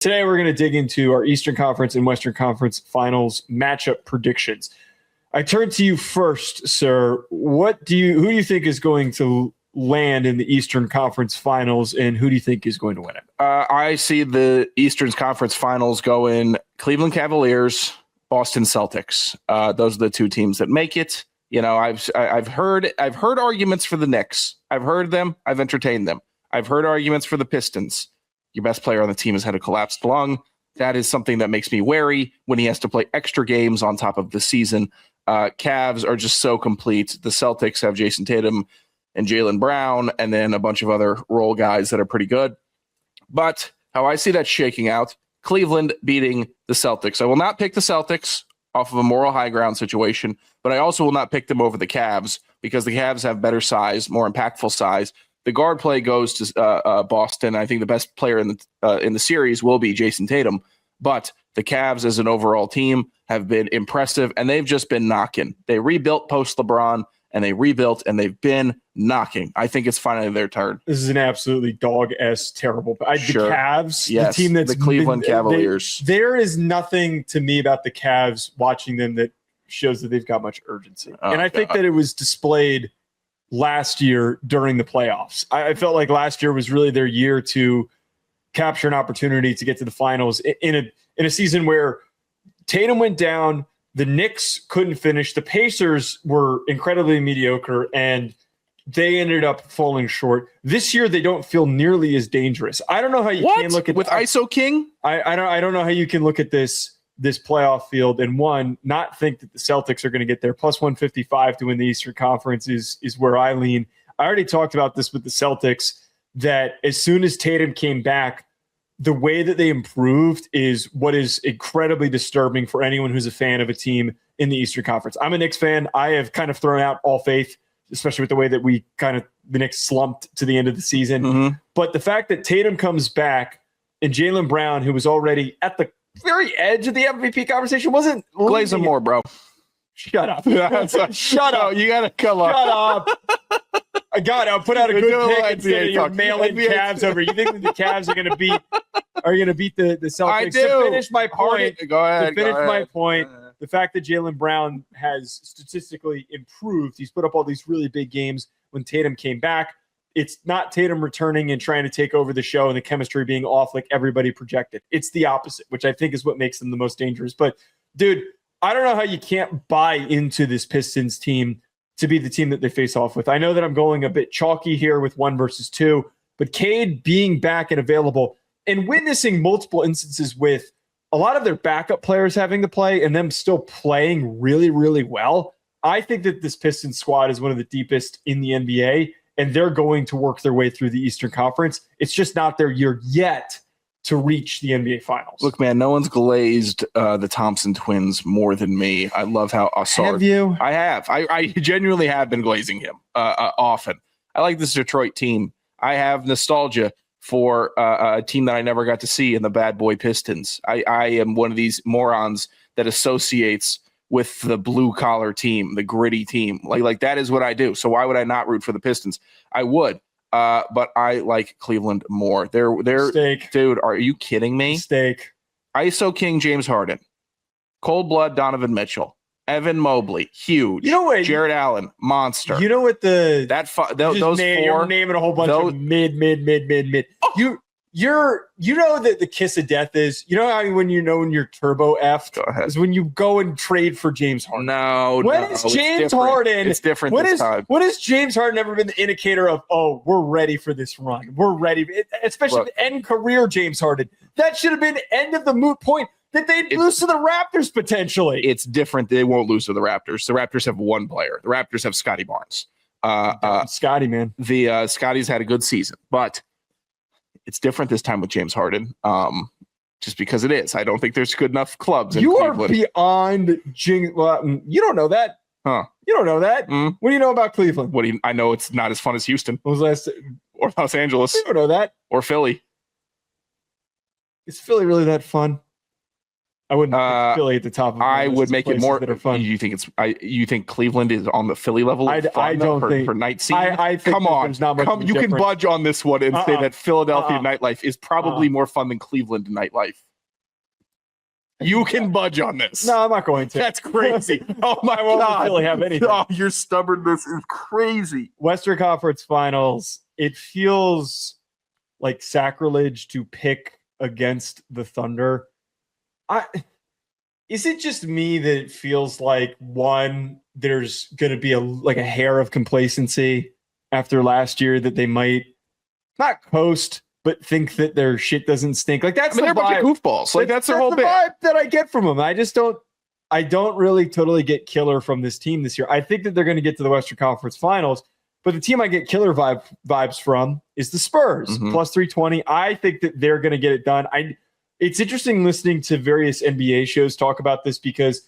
Today, we're going to dig into our Eastern Conference and Western Conference Finals matchup predictions. I turn to you first, sir. Who do you think is going to land in the Eastern Conference Finals, and who do you think is going to win it? I see the Eastern Conference Finals going Cleveland Cavaliers, Boston Celtics. Those are the two teams that make it. You know, I've heard arguments for the Knicks. I've heard them. I've entertained them. I've heard arguments for the Pistons. Your best player on the team has had a collapsed lung. That is something that makes me wary when he has to play extra games on top of the season. Cavs are just so complete. The Celtics have Jason Tatum and Jaylen Brown, and then a bunch of other role guys that are pretty good. But how I see that shaking out, Cleveland beating the Celtics. I will not pick the Celtics off of a moral high ground situation, but I also will not pick them over the Cavs because the Cavs have better size, more impactful size. The guard play goes to Boston. I think the best player in the series will be Jason Tatum, but the Cavs as an overall team have been impressive, and they've just been knocking. They rebuilt post LeBron, and they rebuilt, and they've been knocking. I think it's finally their turn. This is an absolutely dog-esque terrible. The Cavs, yes, the team that's the Cleveland Cavaliers. There is nothing to me about the Cavs watching them that shows that they've got much urgency. And I think that it was displayed last year during the playoffs. I felt like last year was really their year to capture an opportunity to get to the finals in a season where Tatum went down, the Knicks couldn't finish, the Pacers were incredibly mediocre, and they ended up falling short. This year, they don't feel nearly as dangerous. I don't know how you can look at with ISO King. I don't know how you can look at this playoff field and not think that the Celtics are going to get there. Plus 155 to win the Eastern Conference is where I lean. I already talked about this with the Celtics, that as soon as Tatum came back, the way that they improved is what is incredibly disturbing for anyone who's a fan of a team in the Eastern Conference. I'm a Knicks fan. I have kind of thrown out all faith, especially with the way that the Knicks slumped to the end of the season. Mm-hmm. But the fact that Tatum comes back and Jaylen Brown, who was already at the very edge of the MVP conversation, wasn't Glaze him more, bro. Shut up. Shut up. You got to come up. Shut up. I'll put out a good pick instead of your mailing Cavs over. You think that the Cavs are going to beat the Celtics? I do. To finish my point, point, the fact that Jaylen Brown has statistically improved, he's put up all these really big games when Tatum came back. It's not Tatum returning and trying to take over the show and the chemistry being off like everybody projected. It's the opposite, which I think is what makes them the most dangerous. But, dude, I don't know how you can't buy into this Pistons team to be the team that they face off with. I know that I'm going a bit chalky here with 1 versus 2, but Cade being back and available and witnessing multiple instances with a lot of their backup players having to play and them still playing really, really well, I think that this Pistons squad is one of the deepest in the NBA, and they're going to work their way through the Eastern Conference. It's just not their year yet to reach the NBA Finals. Look, man, no one's glazed the Thompson twins more than me. I love how Assad. Have you? I have. I genuinely have been glazing him often. I like this Detroit team. I have nostalgia for a team that I never got to see in the bad boy Pistons. I am one of these morons that associates with the blue collar team, the gritty team. Like that is what I do. So why would I not root for the Pistons? I would. But I like Cleveland more. They're Steak. Dude, are you kidding me? Steak. ISO King James Harden, Cold Blood Donovan Mitchell, Evan Mobley, huge. You know what? Jared Allen, monster. You know what those you're naming a whole bunch of mid. Oh. You know that the kiss of death is, you know how when you're turbo effed is when you go and trade for James Harden. When is James Harden? It's different this time. When has James Harden ever been the indicator of, oh, we're ready for this run? We're ready, especially the end career James Harden. That should have been end of the moot point that they'd lose to the Raptors potentially. It's different. They won't lose to the Raptors. The Raptors have one player. The Raptors have Scotty Barnes. Scotty, man. The Scotty's had a good season, but it's different this time with James Harden, just because it is. I don't think there's good enough clubs in Cleveland. Are beyond you don't know that. Huh. You don't know that. Mm. What do you know about Cleveland? I know it's not as fun as Houston. When was last or Los Angeles. You don't know that. Or Philly. Is Philly really that fun? I wouldn't put Philly at the top of I would make it more that are fun. You think Cleveland is on the Philly level? I don't think for night scene. I think come on, not much you can budge on this one and say that Philadelphia nightlife is probably more fun than Cleveland nightlife. You can budge on this. No, I'm not going to. That's crazy. Oh my God. Really have anything. Oh, your stubbornness is crazy. Western Conference Finals. It feels like sacrilege to pick against the Thunder. Is it just me that it feels like there's going to be a hair of complacency after last year that they might not coast, but think that their shit doesn't stink. Like that's they're a bunch of goofballs. Like that's their whole bit. Vibe that I get from them. I don't really totally get killer from this team this year. I think that they're going to get to the Western Conference Finals, but the team I get killer vibes from is the Spurs, plus 320. I think that they're going to get it done. It's interesting listening to various NBA shows talk about this because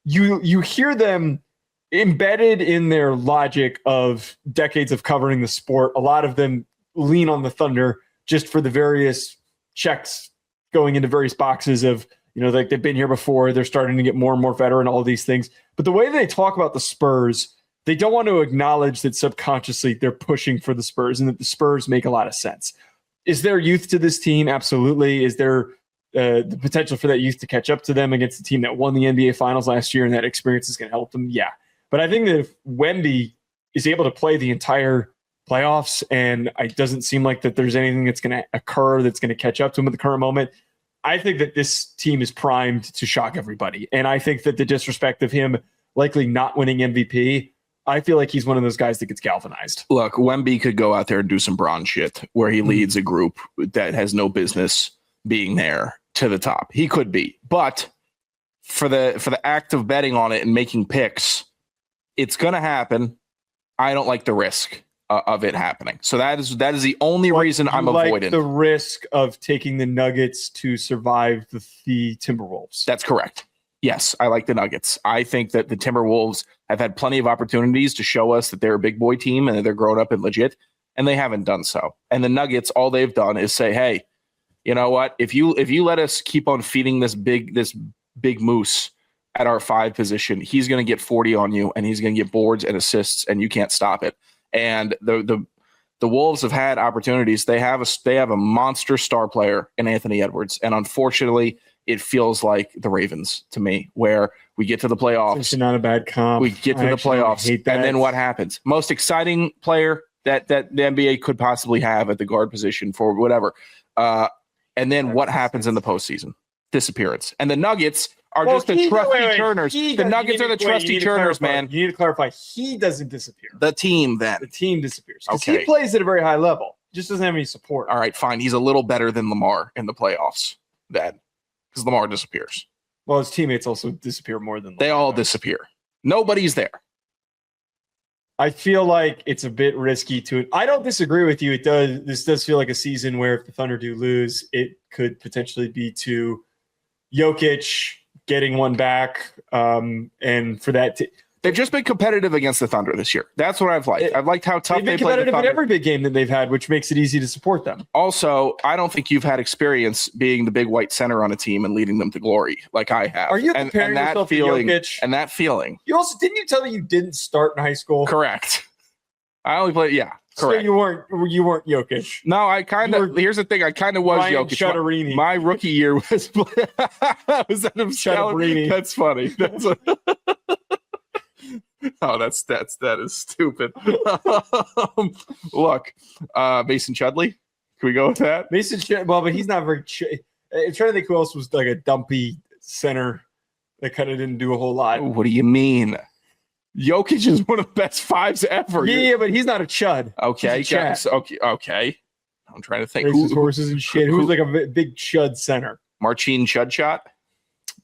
you hear them embedded in their logic of decades of covering the sport. A lot of them lean on the Thunder just for the various checks going into various boxes of, like they've been here before. They're starting to get more and more veteran, all these things. But the way they talk about the Spurs, they don't want to acknowledge that subconsciously they're pushing for the Spurs and that the Spurs make a lot of sense. Is there youth to this team? Absolutely. Is there the potential for that youth to catch up to them against the team that won the NBA Finals last year and that experience is going to help them? Yeah. But I think that if Wemby is able to play the entire playoffs and it doesn't seem like that there's anything that's going to occur that's going to catch up to him at the current moment, I think that this team is primed to shock everybody. And I think that the disrespect of him likely not winning MVP, I feel like he's one of those guys that gets galvanized. Look, Wemby could go out there and do some Bron shit where he leads a group that has no business being there to the top. He could be. But for the act of betting on it and making picks, it's going to happen. I don't like the risk of it happening. So that is the only reason I'm avoiding the risk of taking the Nuggets to survive the Timberwolves. That's correct. Yes, I like the Nuggets. I think that the Timberwolves have had plenty of opportunities to show us that they're a big boy team and that they're grown up and legit, and they haven't done so. And the Nuggets, all they've done is say, hey, you know what? If you let us keep on feeding this big moose at our 5 position, he's going to get 40 on you, and he's going to get boards and assists, and you can't stop it. And the Wolves have had opportunities. They have a monster star player in Anthony Edwards, and unfortunately, it feels like the Ravens to me, where we get to the playoffs. It's not a bad comp. We get to the playoffs, and then what happens? Most exciting player that the NBA could possibly have at the guard position for whatever. And then what happens in the postseason? Disappearance. And the Nuggets are just the trusty turners. The Nuggets are the trusty turners, man. You need to clarify. He doesn't disappear. The team then. The team disappears. Okay. He plays at a very high level. Just doesn't have any support. All right, fine. He's a little better than Lamar in the playoffs then. Because Lamar disappears. Well, his teammates also disappear more than Lamar. They all disappear. Nobody's there. I feel like it's a bit risky to it. I don't disagree with you. This does feel like a season where if the Thunder do lose, it could potentially be to Jokic getting one back. And for that, they've just been competitive against the Thunder this year. That's what I've liked. I've liked how tough they've been competitive in every big game that they've had, which makes it easy to support them. Also, I don't think you've had experience being the big white center on a team and leading them to glory like I have. Are you comparing yourself to Jokic? And that feeling. Didn't you tell me you didn't start in high school? Correct. I only played. Yeah. Correct. So you weren't Jokic. No, I kind of. Here's the thing. I kind of was Ryan Jokic. Shutterini. My rookie year was that him Shutterini. That's funny. That's that is stupid. Look, Mason Chudley. Can we go with that? Well, but he's not very. I'm trying to think who else was like a dumpy center that kind of didn't do a whole lot. What do you mean? Jokic is one of the best 5s ever. Yeah, but he's not a chud. Okay, guys. Okay. I'm trying to think. Races, horses, and shit. Who's like a big chud center? Marcin Chudshot?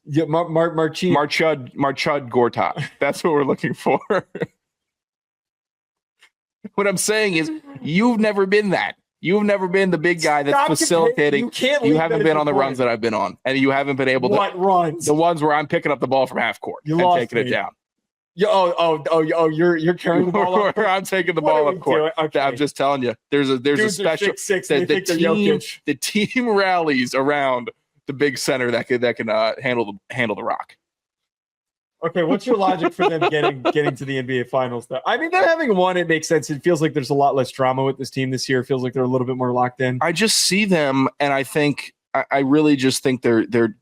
Yeah, Marcin. Marchud Gortat. That's what we're looking for. What I'm saying is, you've never been that. You've never been the big guy that's facilitating. You haven't been on the runs that I've been on, and you haven't been able to. What runs? The ones where I'm picking up the ball from half court and taking it down. You're carrying the ball up. I'm taking the ball up court. Okay. I'm just telling you, there's a special. The team rallies around the big center that can handle the rock. Okay, what's your logic for them getting to the NBA Finals, though? I mean, them having won, it makes sense. It feels like there's a lot less drama with this team this year. It feels like they're a little bit more locked in. I just see them, and I really just think they're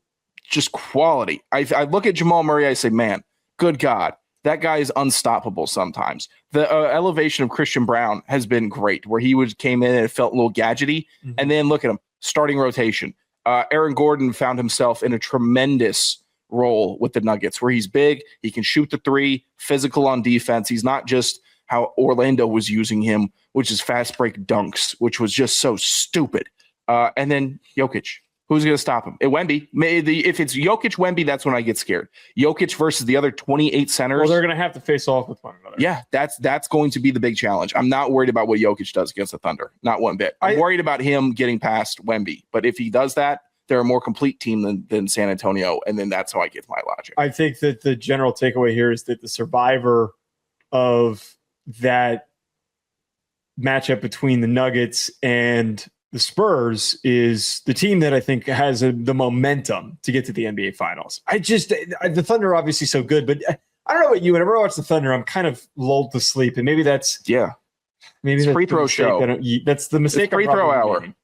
just quality. I look at Jamal Murray, I say, man, good God, that guy is unstoppable sometimes. The elevation of Christian Brown has been great, where he came in and it felt a little gadgety, and then look at him, starting rotation. Aaron Gordon found himself in a tremendous role with the Nuggets, where he's big, he can shoot the three, physical on defense. He's not just how Orlando was using him, which is fast break dunks, which was just so stupid. And then Jokic, who's going to stop him? Wemby. If it's Jokic, Wemby, that's when I get scared. Jokic versus the other 28 centers. Well, they're going to have to face off with one another. Yeah, that's going to be the big challenge. I'm not worried about what Jokic does against the Thunder, not one bit. I'm worried about him getting past Wemby. But if he does that, they're a more complete team than San Antonio, and then that's how I get my logic. I think that the general takeaway here is that the survivor of that matchup between the Nuggets and the Spurs is the team that I think has the momentum to get to the NBA Finals. The Thunder are obviously so good, but I don't know about you. Whenever I watch the Thunder, I'm kind of lulled to sleep, and maybe that's maybe it's free throw show. That's the mistake. It's free throw hour.